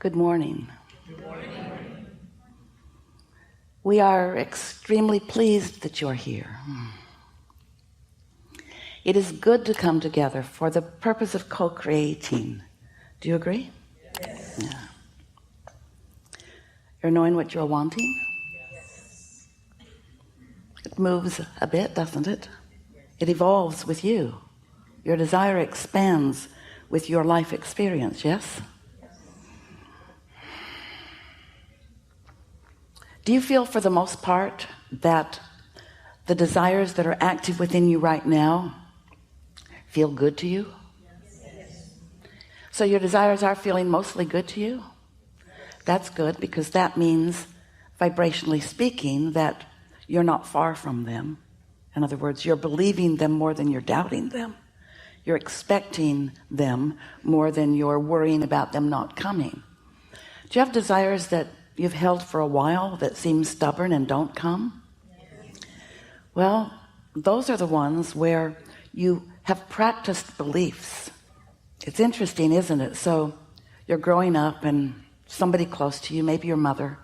Good morning. Good morning. We are extremely pleased that you're here. It is good to come together for the purpose of co-creating. Do you agree? Yes. Yeah. You're knowing what you're wanting? Yes. It moves a bit, doesn't it? It evolves with you. Your desire expands with your life experience, yes? Do you feel for the most part that the desires that are active within you right now feel good to you? Yes. So your desires are feeling mostly good to you? That's good, because that means, vibrationally speaking, that you're not far from them. In other words, you're believing them more than you're doubting them. You're expecting them more than you're worrying about them not coming. Do you have desires that you've held for a while that seem stubborn and don't come? Well, those are the ones where you have practiced beliefs. It's interesting, isn't it? So you're growing up and somebody close to you, maybe your mother,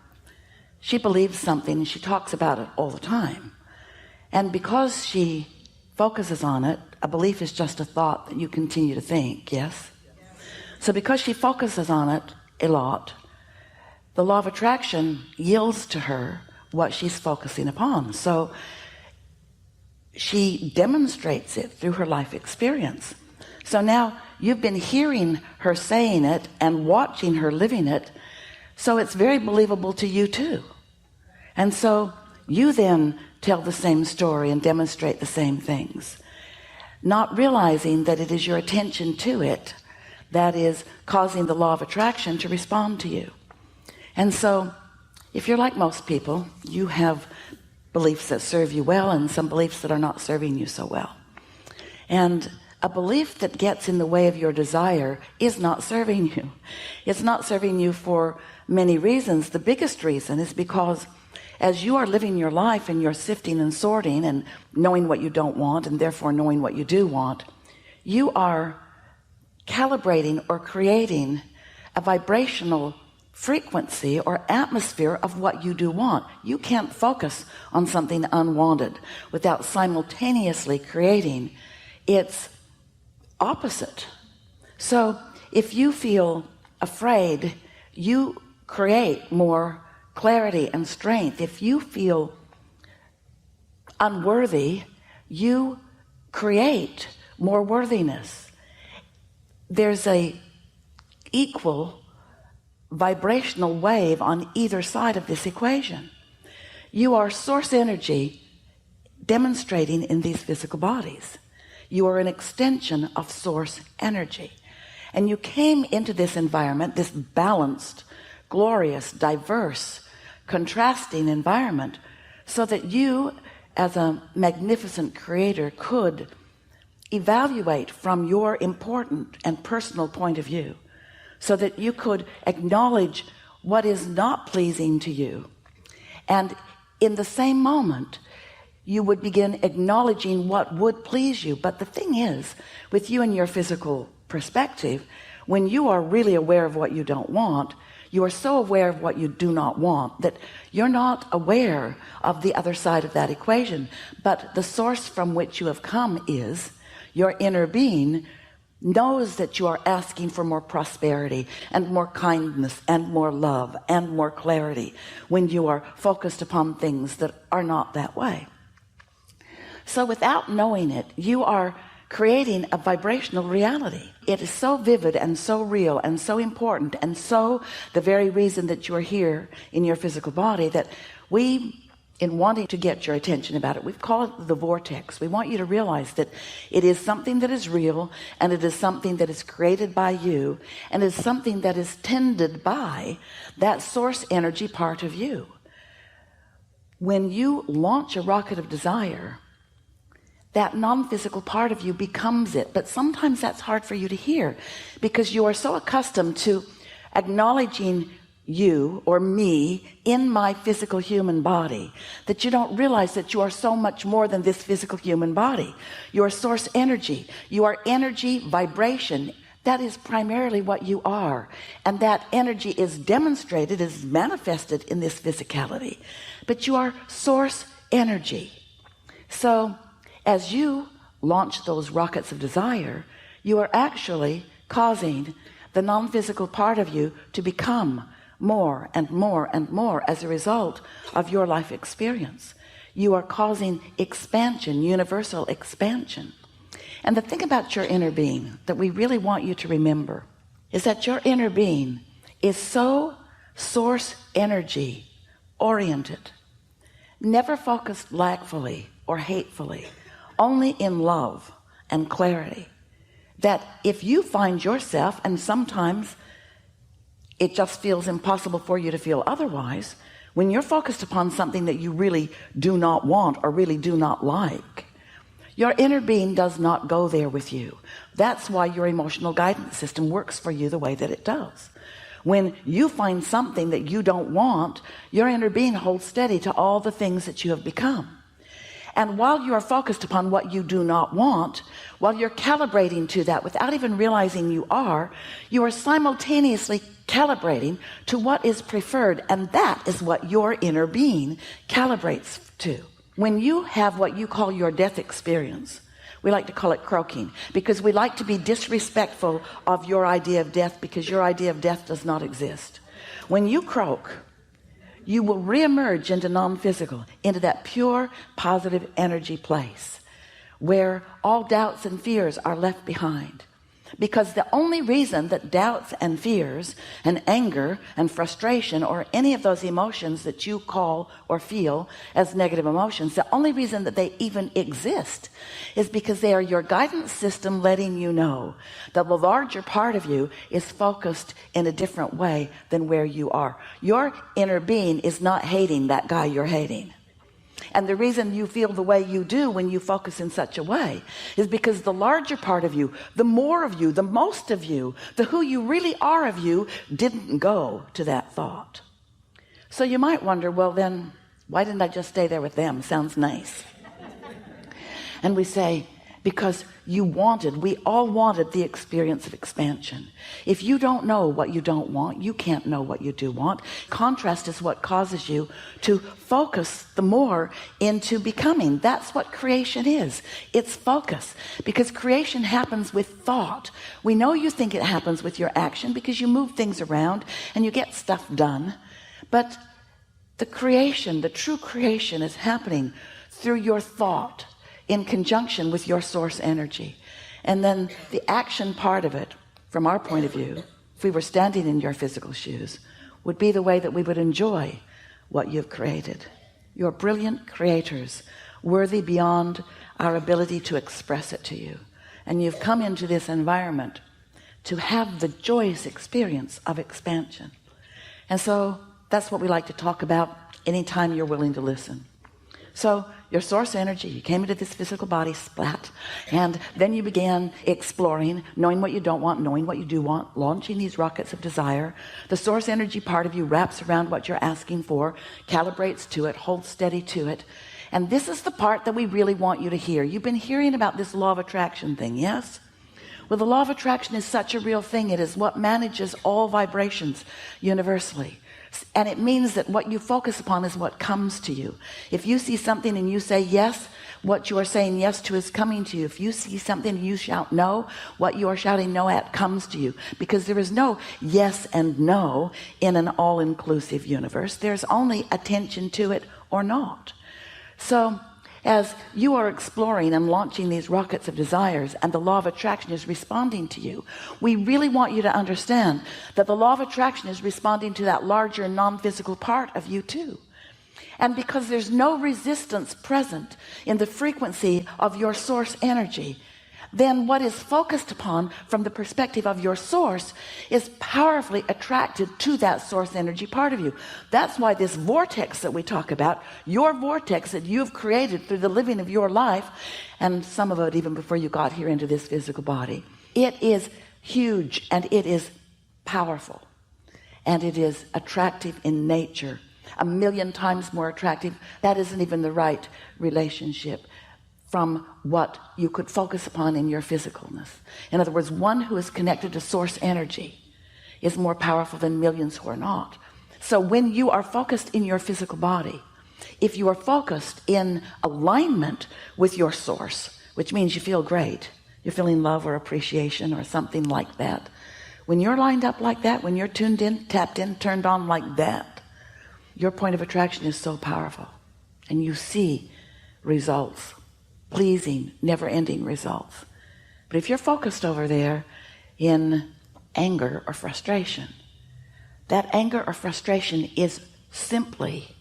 she believes something and she talks about it all the time. And because she focuses on it, a belief is just a thought that you continue to think, yes? So because she focuses on it a lot, the law of attraction yields to her what she's focusing upon. So she demonstrates it through her life experience. So now you've been hearing her saying it and watching her living it, so it's very believable to you too. And so you then tell the same story and demonstrate the same things, not realizing that it is your attention to it that is causing the law of attraction to respond to you. And so if you're like most people, you have beliefs that serve you well and some beliefs that are not serving you so well. And a belief that gets in the way of your desire is not serving you. It's not serving you for many reasons. The biggest reason is because as you are living your life and you're sifting and sorting and knowing what you don't want and therefore knowing what you do want, you are calibrating or creating a vibrational frequency or atmosphere of what you do want. You can't focus on something unwanted without simultaneously creating its opposite. So if you feel afraid, you create more clarity and strength. If you feel unworthy, you create more worthiness. There's a equal vibrational wave on either side of this equation. You are source energy demonstrating in these physical bodies. You are an extension of source energy, and you came into this environment, this balanced, glorious, diverse, contrasting environment, so that you as a magnificent creator could evaluate from your important and personal point of view, so that you could acknowledge what is not pleasing to you, and in the same moment you would begin acknowledging what would please you. But the thing is, with you and your physical perspective, when you are really aware of what you don't want, you are so aware of what you do not want that you're not aware of the other side of that equation. But the source from which you have come is your inner being knows that you are asking for more prosperity and more kindness and more love and more clarity when you are focused upon things that are not that way. So without knowing it, you are creating a vibrational reality. It is so vivid and so real and so important, and so the very reason that you're here in your physical body, that we, in wanting to get your attention about it, we've called it the vortex. We want you to realize that it is something that is real, and it is something that is created by you, and it is something that is tended by that source energy part of you. When you launch a rocket of desire, that non-physical part of you becomes it. But sometimes that's hard for you to hear, because you are so accustomed to acknowledging you or me in my physical human body that you don't realize that you are so much more than this physical human body. You are source energy. You are energy, vibration That is primarily what you are. And that energy is demonstrated, is manifested in this physicality. But you are source energy. So as you launch those rockets of desire, you are actually causing the non-physical part of you to become more and more and more as a result of your life experience. You are causing expansion, universal expansion. And the thing about your inner being that we really want you to remember is that your inner being is so source energy oriented, never focused lackfully or hatefully, only in love and clarity, that if you find yourself, and sometimes it just feels impossible for you to feel otherwise, when you're focused upon something that you really do not want or really do not like, your inner being does not go there with you. That's why your emotional guidance system works for you the way that it does. When you find something that you don't want, your inner being holds steady to all the things that you have become. And while you are focused upon what you do not want, while you're calibrating to that without even realizing you are simultaneously calibrating to what is preferred. And that is what your inner being calibrates to. When you have what you call your death experience, we like to call it croaking, because we like to be disrespectful of your idea of death, because your idea of death does not exist. When you croak, you will reemerge into non-physical, into that pure positive energy place where all doubts and fears are left behind. Because the only reason that doubts and fears and anger and frustration, or any of those emotions that you call or feel as negative emotions, the only reason that they even exist is because they are your guidance system letting you know that the larger part of you is focused in a different way than where you are. Your inner being is not hating that guy you're hating. And the reason you feel the way you do when you focus in such a way is because the larger part of you, the more of you, the most of you, the who you really are of you, didn't go to that thought. So you might wonder, well then, why didn't I just stay there with them? Sounds nice. And we say, because we all wanted the experience of expansion. If you don't know what you don't want, you can't know what you do want. Contrast is what causes you to focus the more into becoming. That's what creation is. It's focus, because creation happens with thought. We know you think it happens with your action because you move things around and you get stuff done. But the creation, the true creation, is happening through your thought, in conjunction with your source energy. And then the action part of it, from our point of view, if we were standing in your physical shoes, would be the way that we would enjoy what you've created. You're brilliant creators, worthy beyond our ability to express it to you. And you've come into this environment to have the joyous experience of expansion. And so that's what we like to talk about anytime you're willing to listen. So your source energy, you came into this physical body, splat, and then you began exploring, knowing what you don't want, knowing what you do want, launching these rockets of desire. The source energy part of you wraps around what you're asking for, calibrates to it, holds steady to it. And this is the part that we really want you to hear. You've been hearing about this law of attraction thing, yes? Well, the law of attraction is such a real thing. It is what manages all vibrations universally. And it means that what you focus upon is what comes to you. If you see something and you say yes, what you are saying yes to is coming to you. If you see something and you shout no, what you are shouting no at comes to you. Because there is no yes and no in an all-inclusive universe. There's only attention to it or not. So as you are exploring and launching these rockets of desires, and the law of attraction is responding to you, we really want you to understand that the law of attraction is responding to that larger non-physical part of you too. And because there's no resistance present in the frequency of your source energy, then what is focused upon from the perspective of your source is powerfully attracted to that source energy part of you. That's why this vortex that we talk about, your vortex that you've created through the living of your life, and some of it even before you got here into this physical body, it is huge and it is powerful and it is attractive in nature, 1,000,000 times more attractive. That isn't even the right relationship. from what you could focus upon in your physicalness. In other words, one who is connected to source energy is more powerful than millions who are not. So when you are focused in your physical body, if you are focused in alignment with your source, which means you feel great, you're feeling love or appreciation or something like that, when you're lined up like that, when you're tuned in, tapped in, turned on like that, your point of attraction is so powerful, and you see results, pleasing, never-ending results. But if you're focused over there in anger or frustration, that anger or frustration is simply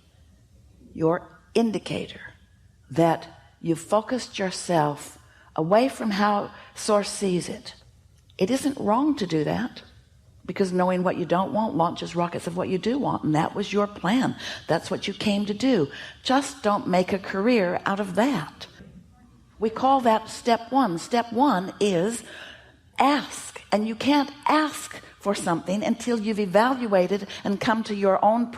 your indicator that you've focused yourself away from how source sees it. It isn't wrong to do that, because knowing what you don't want launches rockets of what you do want, and that was your plan. That's what you came to do. Just don't make a career out of that. We call that step one. Step one is ask, and you can't ask for something until you've evaluated and come to your own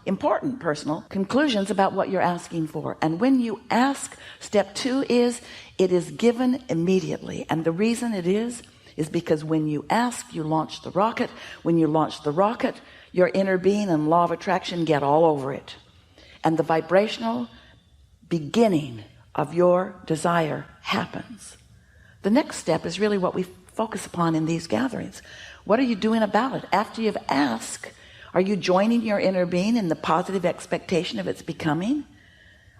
important personal conclusions about what you're asking for. And when you ask, step two is it is given immediately. And the reason it is because when you ask, you launch the rocket. When you launch the rocket, your inner being and law of attraction get all over it, and the vibrational beginning of your desire happens. The next step is really what we focus upon in these gatherings. What are you doing about it? After you've asked, are you joining your inner being in the positive expectation of its becoming?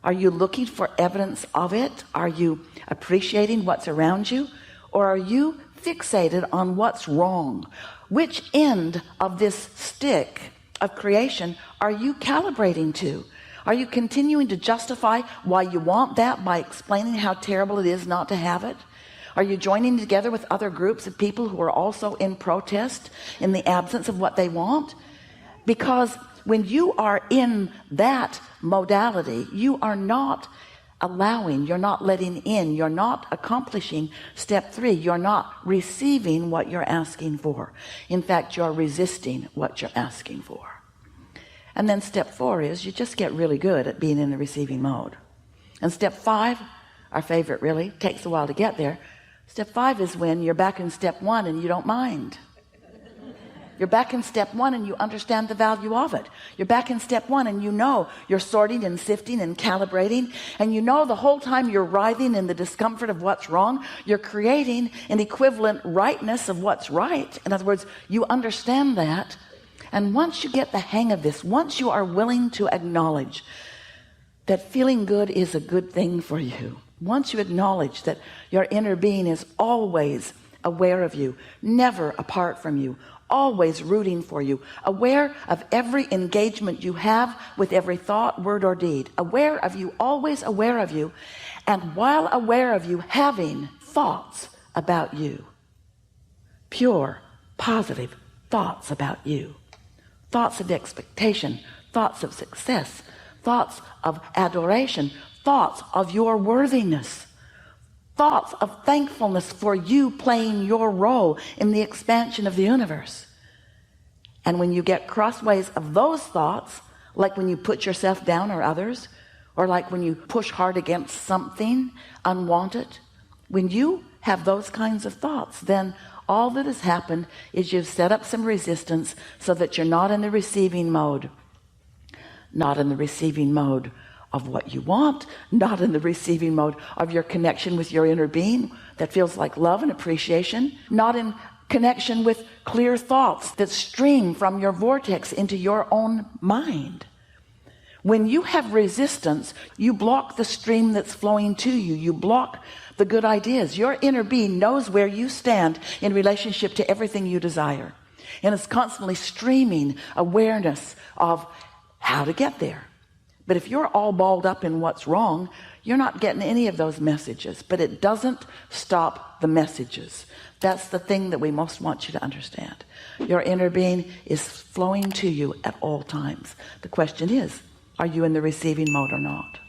Are you looking for evidence of it? Are you appreciating what's around you? Or are you fixated on what's wrong? Which end of this stick of creation are you calibrating to? Are you continuing to justify why you want that by explaining how terrible it is not to have it? Are you joining together with other groups of people who are also in protest in the absence of what they want? Because when you are in that modality, you are not allowing, you're not letting in, you're not accomplishing step three. You're not receiving what you're asking for. In fact, you're resisting what you're asking for. And then step four is you just get really good at being in the receiving mode. And step five, our favorite really, takes a while to get there. Step five is when you're back in step one and you don't mind. You're back in step one and you understand the value of it. You're back in step one and you know you're sorting and sifting and calibrating, and you know the whole time you're writhing in the discomfort of what's wrong, you're creating an equivalent rightness of what's right. In other words, you understand that. And once you get the hang of this, once you are willing to acknowledge that feeling good is a good thing for you, once you acknowledge that your inner being is always aware of you, never apart from you, always rooting for you, aware of every engagement you have with every thought, word, or deed, aware of you, always aware of you, and while aware of you, having thoughts about you, pure, positive thoughts about you, thoughts of expectation, thoughts of success, thoughts of adoration, thoughts of your worthiness, thoughts of thankfulness for you playing your role in the expansion of the universe. And when you get crossways of those thoughts, like when you put yourself down or others, or like when you push hard against something unwanted, when you have those kinds of thoughts, then all that has happened is you've set up some resistance so that you're not in the receiving mode, not in the receiving mode of what you want, not in the receiving mode of your connection with your inner being that feels like love and appreciation, not in connection with clear thoughts that stream from your vortex into your own mind. When you have resistance, you block the stream that's flowing to you. You block the good ideas. Your inner being knows where you stand in relationship to everything you desire, and it's constantly streaming awareness of how to get there. But if you're all balled up in what's wrong, you're not getting any of those messages. But it doesn't stop the messages. That's the thing that we most want you to understand. Your inner being is flowing to you at all times. The question is, are you in the receiving mode or not?